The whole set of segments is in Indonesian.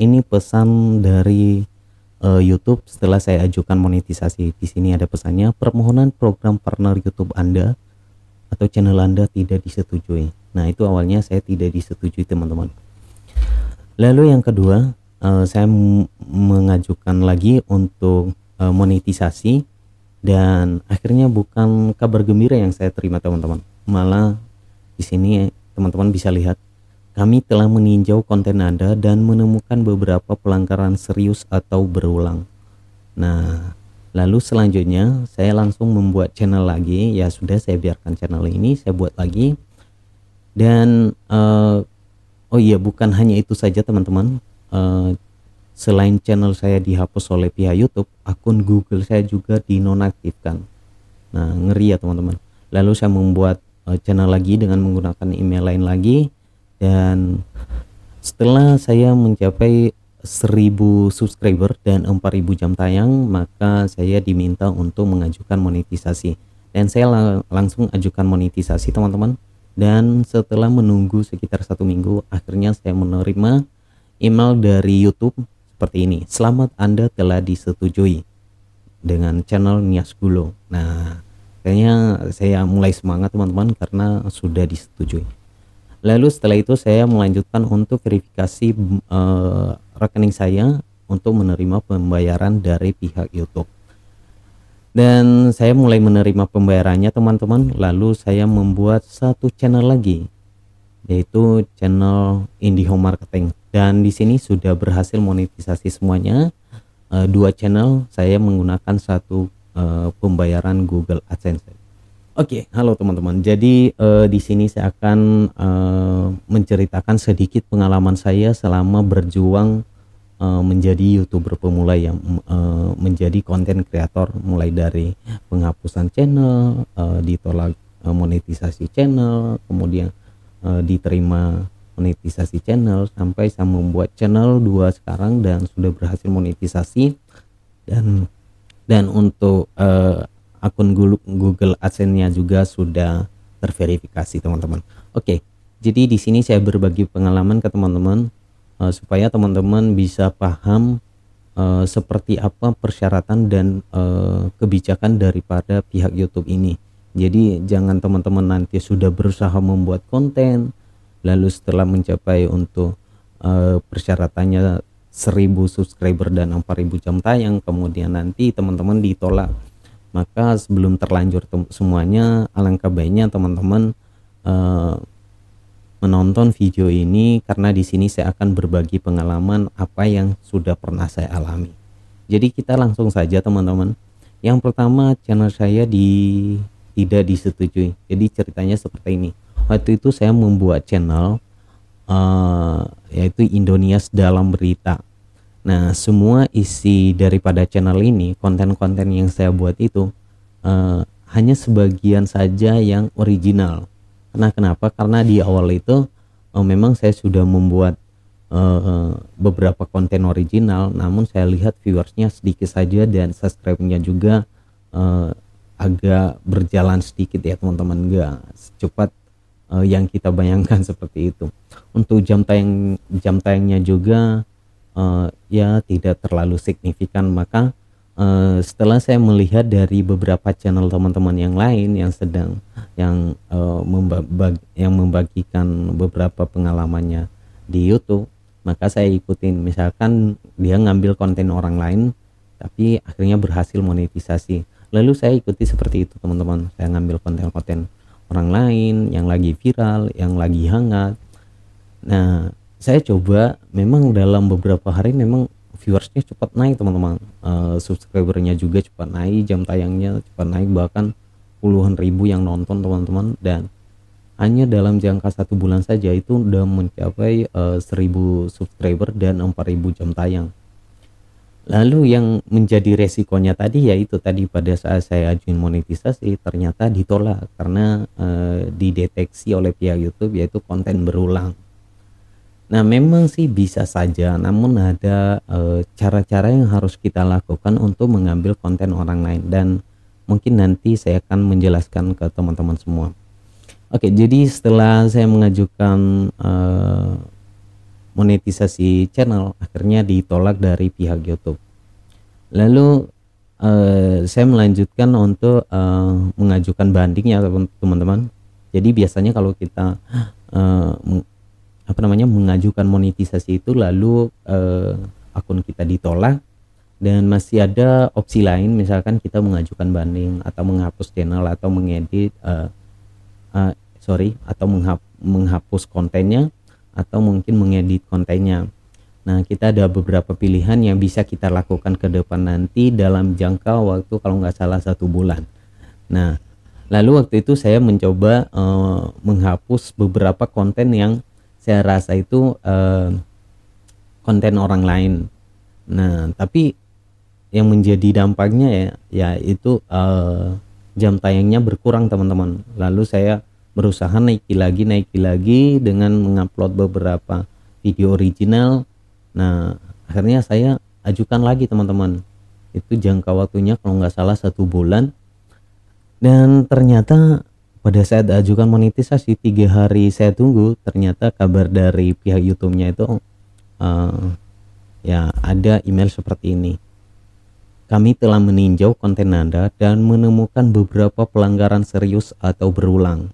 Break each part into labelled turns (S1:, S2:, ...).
S1: Ini pesan dari YouTube setelah saya ajukan monetisasi. Di sini ada pesannya, permohonan program partner YouTube Anda atau channel Anda tidak disetujui. Nah, itu awalnya saya tidak disetujui, teman-teman. Lalu yang kedua, saya mengajukan lagi untuk monetisasi, dan akhirnya bukan kabar gembira yang saya terima, teman-teman. Malah di sini teman-teman bisa lihat, kami telah meninjau konten Anda dan menemukan beberapa pelanggaran serius atau berulang. Nah, lalu selanjutnya saya langsung membuat channel lagi. Ya sudah, saya biarkan channel ini saya buat lagi. Dan oh iya, bukan hanya itu saja, teman-teman. Selain channel saya dihapus oleh pihak YouTube, akun Google saya juga dinonaktifkan. Nah, ngeri ya, teman-teman. Lalu saya membuat channel lagi dengan menggunakan email lain lagi, dan setelah saya mencapai 1000 subscriber dan 4000 jam tayang, maka saya diminta untuk mengajukan monetisasi. Dan saya langsung ajukan monetisasi, teman-teman. Dan setelah menunggu sekitar 1 minggu, akhirnya saya menerima email dari YouTube seperti ini. Selamat, Anda telah disetujui dengan channel Nias Gulo. Nah, kayaknya saya mulai semangat, teman-teman, karena sudah disetujui. Lalu setelah itu saya melanjutkan untuk verifikasi rekening saya untuk menerima pembayaran dari pihak YouTube. Dan saya mulai menerima pembayarannya, teman-teman. Lalu saya membuat satu channel lagi, yaitu channel IndiHome Marketing. Dan di sini sudah berhasil monetisasi semuanya. Dua channel saya menggunakan satu pembayaran Google AdSense. Oke, halo teman-teman. Jadi di sini saya akan menceritakan sedikit pengalaman saya selama berjuang menjadi YouTuber pemula yang menjadi konten kreator, mulai dari penghapusan channel, ditolak monetisasi channel, kemudian diterima monetisasi channel, sampai saya membuat channel 2 sekarang dan sudah berhasil monetisasi. Dan untuk akun Google AdSense-nya juga sudah terverifikasi, teman-teman. Oke, jadi di sini saya berbagi pengalaman ke teman-teman supaya teman-teman bisa paham seperti apa persyaratan dan kebijakan daripada pihak YouTube ini. Jadi jangan teman-teman nanti sudah berusaha membuat konten, lalu setelah mencapai untuk persyaratannya 1000 subscriber dan 4000 jam tayang, kemudian nanti teman-teman ditolak. Maka sebelum terlanjur semuanya, alangkah baiknya teman-teman menonton video ini, karena di sini saya akan berbagi pengalaman apa yang sudah pernah saya alami. Jadi kita langsung saja, teman-teman. Yang pertama, channel saya tidak disetujui. Jadi ceritanya seperti ini. Waktu itu saya membuat channel yaitu Indonias Dalam Berita. Nah, semua isi daripada channel ini, konten-konten yang saya buat itu hanya sebagian saja yang original. Kenapa? Karena di awal itu memang saya sudah membuat beberapa konten original, namun saya lihat viewersnya sedikit saja dan subscribe-nya juga agak berjalan sedikit ya, teman-teman, nggak secepat yang kita bayangkan seperti itu. Untuk jam tayangnya juga ya tidak terlalu signifikan. Maka setelah saya melihat dari beberapa channel teman-teman yang lain yang membagikan beberapa pengalamannya di YouTube, maka saya ikutin. Misalkan dia ngambil konten orang lain tapi akhirnya berhasil monetisasi, lalu saya ikuti seperti itu, teman-teman. Saya ngambil konten-konten orang lain yang lagi viral, yang lagi hangat. Nah, saya coba, memang dalam beberapa hari memang viewersnya cepat naik, teman-teman. Subscribernya juga cepat naik, jam tayangnya cepat naik, bahkan puluhan ribu yang nonton, teman-teman. Dan hanya dalam jangka 1 bulan saja itu udah mencapai 1000 subscriber dan 4000 jam tayang. Lalu yang menjadi resikonya tadi, yaitu tadi pada saat saya ajuin monetisasi ternyata ditolak karena dideteksi oleh pihak YouTube yaitu konten berulang. Nah, memang sih bisa saja, namun ada cara-cara yang harus kita lakukan untuk mengambil konten orang lain, dan mungkin nanti saya akan menjelaskan ke teman-teman semua. Oke, jadi setelah saya mengajukan monetisasi channel akhirnya ditolak dari pihak YouTube. Lalu saya melanjutkan untuk mengajukan banding ya teman-teman. Jadi biasanya kalau kita mengajukan monetisasi itu lalu akun kita ditolak dan masih ada opsi lain, misalkan kita mengajukan banding atau menghapus channel atau mengedit atau menghapus kontennya atau mungkin mengedit kontennya. Nah, kita ada beberapa pilihan yang bisa kita lakukan ke depan nanti dalam jangka waktu kalau nggak salah 1 bulan. Nah, lalu waktu itu saya mencoba menghapus beberapa konten yang saya rasa itu konten orang lain. Nah, tapi yang menjadi dampaknya ya itu jam tayangnya berkurang teman-teman. Lalu saya berusaha naiki lagi dengan mengupload beberapa video original. Nah, akhirnya saya ajukan lagi teman-teman. Itu jangka waktunya kalau nggak salah 1 bulan. Dan ternyata pada saat ajukan monetisasi 3 hari saya tunggu, ternyata kabar dari pihak YouTube-nya itu ya ada email seperti ini. Kami telah meninjau konten Anda dan menemukan beberapa pelanggaran serius atau berulang.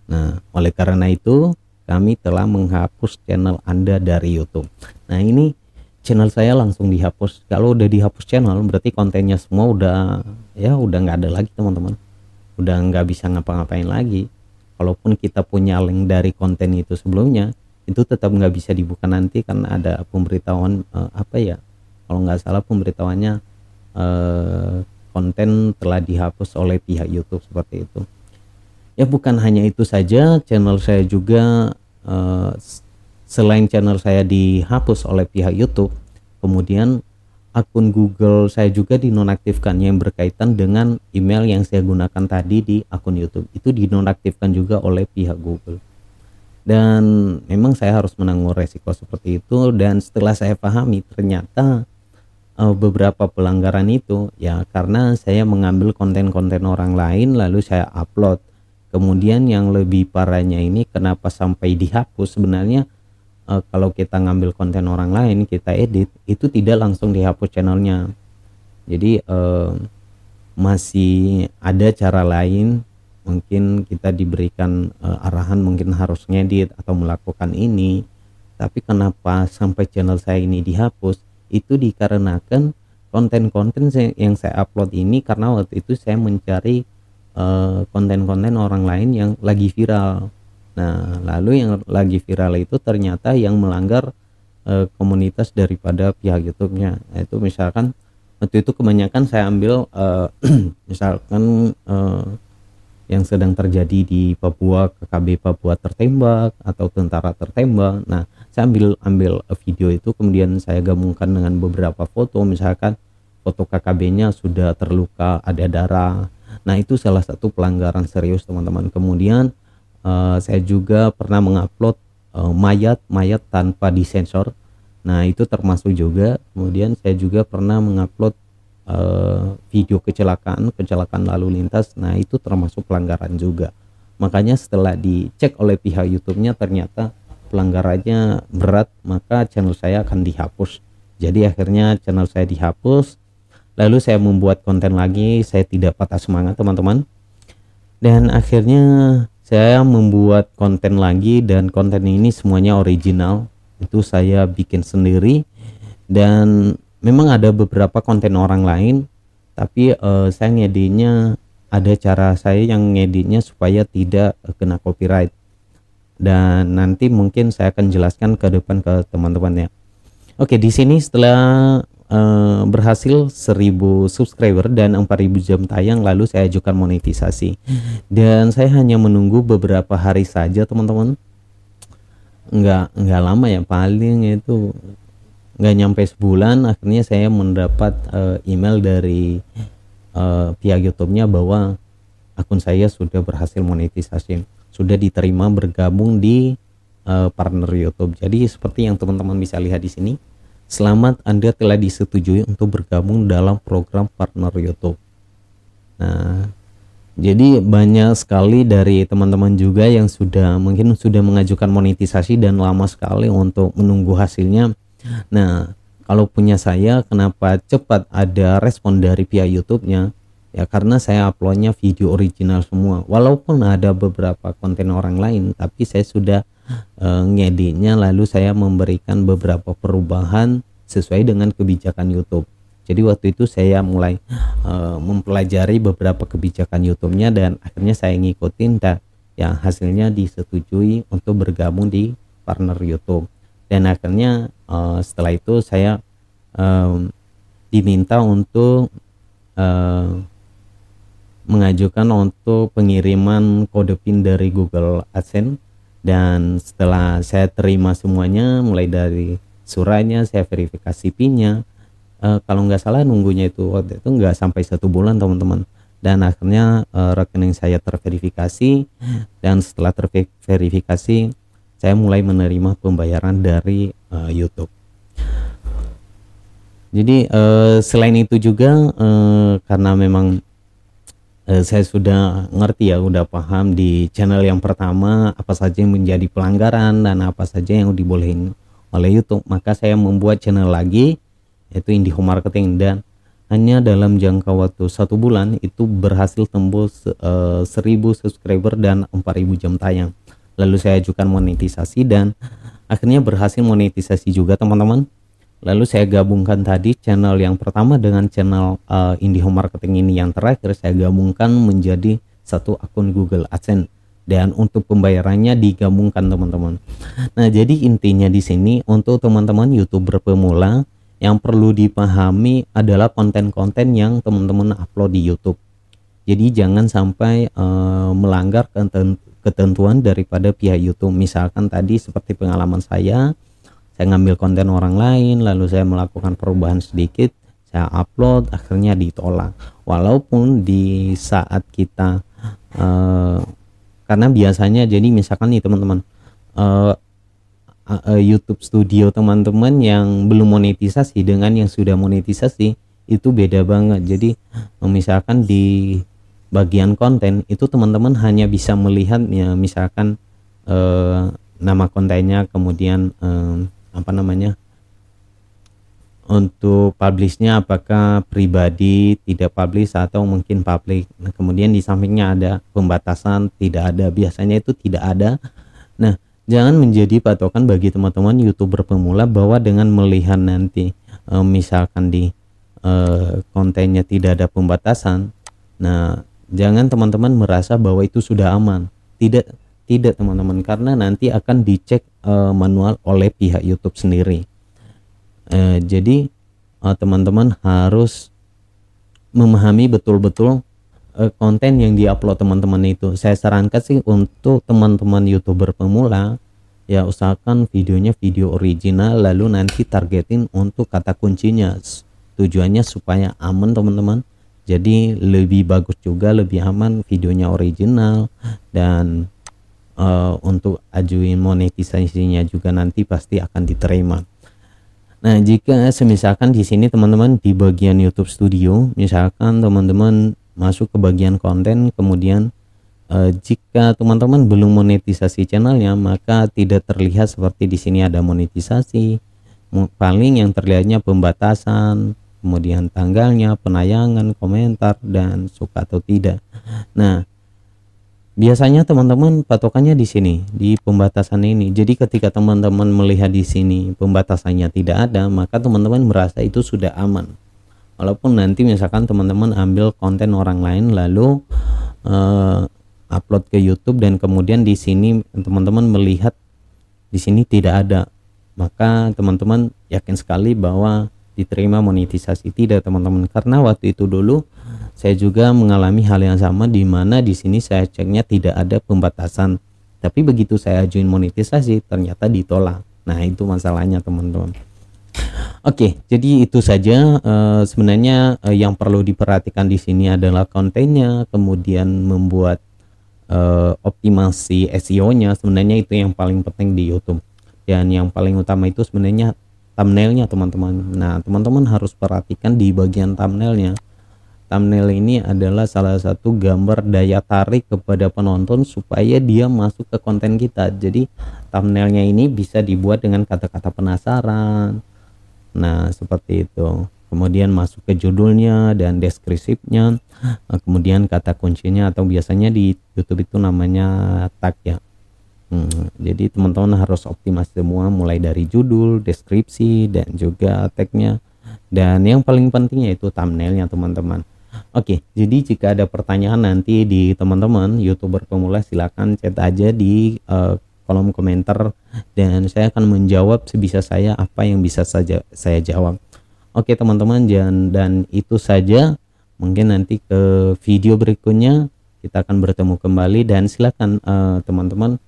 S1: Nah, oleh karena itu kami telah menghapus channel Anda dari YouTube. Nah, ini channel saya langsung dihapus. Kalau udah dihapus channel berarti kontennya semua udah nggak ada lagi teman-teman. Udah nggak bisa ngapa-ngapain lagi. Kalaupun kita punya link dari konten itu sebelumnya, itu tetap nggak bisa dibuka nanti karena ada pemberitahuan kalau nggak salah pemberitahuannya konten telah dihapus oleh pihak YouTube seperti itu. Ya, bukan hanya itu saja, channel saya juga selain channel saya dihapus oleh pihak YouTube, kemudian akun Google saya juga dinonaktifkan yang berkaitan dengan email yang saya gunakan tadi di akun YouTube. Itu dinonaktifkan juga oleh pihak Google. Dan memang saya harus menanggung resiko seperti itu, dan setelah saya pahami ternyata beberapa pelanggaran itu ya karena saya mengambil konten-konten orang lain lalu saya upload. Kemudian yang lebih parahnya ini kenapa sampai dihapus, sebenarnya kalau kita ngambil konten orang lain kita edit itu tidak langsung dihapus channelnya. Jadi masih ada cara lain, mungkin kita diberikan arahan mungkin harus ngedit atau melakukan ini. Tapi kenapa sampai channel saya ini dihapus, itu dikarenakan konten-konten yang saya upload ini karena waktu itu saya mencari konten-konten orang lain yang lagi viral. Nah, lalu yang lagi viral itu ternyata yang melanggar komunitas daripada pihak YouTube-nya. Itu misalkan waktu itu kebanyakan saya ambil misalkan yang sedang terjadi di Papua, KKB Papua tertembak atau tentara tertembak. Nah, saya ambil video itu kemudian saya gabungkan dengan beberapa foto, misalkan foto KKB-nya sudah terluka, ada darah. Nah, itu salah satu pelanggaran serius teman-teman. Kemudian saya juga pernah mengupload mayat tanpa disensor. Nah, itu termasuk juga. Kemudian saya juga pernah mengupload video kecelakaan lalu lintas. Nah, itu termasuk pelanggaran juga. Makanya setelah dicek oleh pihak YouTube-nya ternyata pelanggarannya berat, maka channel saya akan dihapus. Jadi akhirnya channel saya dihapus. Lalu saya membuat konten lagi, saya tidak patah semangat teman-teman. Dan akhirnya saya membuat konten lagi, dan konten ini semuanya original. Itu saya bikin sendiri, dan memang ada beberapa konten orang lain, tapi saya ngeditnya ada cara saya yang ngeditnya supaya tidak kena copyright. Dan nanti mungkin saya akan jelaskan ke depan ke teman-teman ya. Oke, di sini setelah berhasil 1000 subscriber dan 4000 jam tayang, lalu saya ajukan monetisasi. Dan saya hanya menunggu beberapa hari saja teman-teman. Enggak lama ya, paling itu nggak nyampe sebulan akhirnya saya mendapat email dari pihak YouTube-nya bahwa akun saya sudah berhasil monetisasi, sudah diterima bergabung di partner YouTube. Jadi seperti yang teman-teman bisa lihat di sini, selamat, Anda telah disetujui untuk bergabung dalam program partner YouTube. Nah, Jadi banyak sekali dari teman-teman juga yang mungkin sudah mengajukan monetisasi dan lama sekali untuk menunggu hasilnya. Nah, kalau punya saya kenapa cepat ada respon dari pihak YouTube-nya? Ya karena saya uploadnya video original semua. Walaupun ada beberapa konten orang lain, tapi saya sudah ngeditnya, lalu saya memberikan beberapa perubahan sesuai dengan kebijakan YouTube. Jadi waktu itu saya mulai mempelajari beberapa kebijakan YouTube-nya dan akhirnya saya ngikutin, dan ya hasilnya disetujui untuk bergabung di partner YouTube. Dan akhirnya setelah itu saya diminta untuk mengajukan untuk pengiriman kode PIN dari Google AdSense. Dan setelah saya terima semuanya, mulai dari suratnya, saya verifikasi PIN-nya, kalau nggak salah nunggunya itu waktu itu nggak sampai 1 bulan teman-teman. Dan akhirnya rekening saya terverifikasi, dan setelah terverifikasi saya mulai menerima pembayaran dari YouTube. Jadi selain itu juga karena memang saya sudah ngerti ya, udah paham di channel yang pertama apa saja yang menjadi pelanggaran dan apa saja yang dibolehin oleh YouTube, maka saya membuat channel lagi, yaitu IndiHome Marketing, dan hanya dalam jangka waktu 1 bulan itu berhasil tembus 1000 subscriber dan 4000 jam tayang. Lalu saya ajukan monetisasi dan akhirnya berhasil monetisasi juga teman-teman. Lalu saya gabungkan tadi channel yang pertama dengan channel IndiHome Marketing ini yang terakhir, saya gabungkan menjadi satu akun Google AdSense, dan untuk pembayarannya digabungkan teman-teman. Nah, jadi intinya di sini untuk teman-teman YouTuber pemula yang perlu dipahami adalah konten-konten yang teman-teman upload di YouTube. Jadi jangan sampai melanggar ketentuan daripada pihak YouTube. Misalkan tadi seperti pengalaman saya ngambil konten orang lain, lalu saya melakukan perubahan sedikit, saya upload, akhirnya ditolak. Walaupun di saat kita karena biasanya, jadi misalkan nih teman-teman, YouTube Studio teman-teman yang belum monetisasi dengan yang sudah monetisasi itu beda banget. Jadi misalkan di bagian konten itu teman-teman hanya bisa melihat ya, misalkan nama kontennya, kemudian untuk publishnya apakah pribadi, tidak publish, atau mungkin public. Nah, kemudian di sampingnya ada pembatasan, tidak ada, biasanya itu tidak ada. Nah, jangan menjadi patokan bagi teman-teman YouTuber pemula bahwa dengan melihat nanti misalkan di kontennya tidak ada pembatasan, nah jangan teman-teman merasa bahwa itu sudah aman. Tidak teman-teman, karena nanti akan dicek manual oleh pihak YouTube sendiri. Jadi teman-teman harus memahami betul-betul konten yang diupload teman-teman itu. Saya sarankan sih untuk teman-teman YouTuber pemula, ya usahakan videonya video original, lalu nanti targetin untuk kata kuncinya. Tujuannya supaya aman teman-teman. Jadi lebih bagus juga, lebih aman videonya original, dan untuk ajuin monetisasinya juga nanti pasti akan diterima. Nah, jika misalkan di sini teman-teman di bagian YouTube Studio, misalkan teman-teman masuk ke bagian konten, kemudian jika teman-teman belum monetisasi channelnya, maka tidak terlihat seperti di sini ada monetisasi. Paling yang terlihatnya pembatasan, kemudian tanggalnya, penayangan, komentar, dan suka atau tidak. Nah, biasanya teman-teman patokannya di sini, di pembatasan ini. Jadi ketika teman-teman melihat di sini pembatasannya tidak ada, maka teman-teman merasa itu sudah aman. Walaupun nanti misalkan teman-teman ambil konten orang lain lalu upload ke YouTube, dan kemudian di sini teman-teman melihat di sini tidak ada, maka teman-teman yakin sekali bahwa diterima monetisasi. Tidak teman-teman, karena waktu itu dulu saya juga mengalami hal yang sama, di mana di sini saya ceknya tidak ada pembatasan, tapi begitu saya ajuin monetisasi ternyata ditolak. Nah, itu masalahnya teman-teman. Oke, jadi itu saja sebenarnya yang perlu diperhatikan di sini adalah kontennya, kemudian membuat optimasi SEO-nya. Sebenarnya itu yang paling penting di YouTube, dan yang paling utama itu sebenarnya thumbnailnya teman-teman. Nah, teman-teman harus perhatikan di bagian thumbnailnya. thumbnail ini adalah salah satu gambar daya tarik kepada penonton supaya dia masuk ke konten kita. Jadi thumbnailnya ini bisa dibuat dengan kata-kata penasaran. Nah, seperti itu. Kemudian masuk ke judulnya dan deskripsinya, kemudian kata kuncinya atau biasanya di YouTube itu namanya tag ya. Jadi teman-teman harus optimasi semua, mulai dari judul, deskripsi, dan juga tagnya, dan yang paling penting yaitu thumbnailnya teman-teman. Oke, jadi jika ada pertanyaan nanti di teman-teman YouTuber pemula, silakan chat aja di kolom komentar dan saya akan menjawab sebisa saya apa yang bisa saja saya jawab. Oke teman-teman, dan itu saja. Mungkin nanti ke video berikutnya kita akan bertemu kembali, dan silakan teman-teman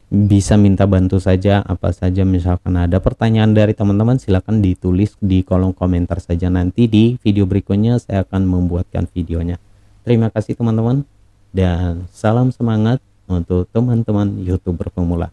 S1: bisa minta bantu saja apa saja. Misalkan ada pertanyaan dari teman-teman, silakan ditulis di kolom komentar saja, nanti di video berikutnya saya akan membuatkan videonya. Terima kasih teman-teman, dan salam semangat untuk teman-teman YouTuber pemula.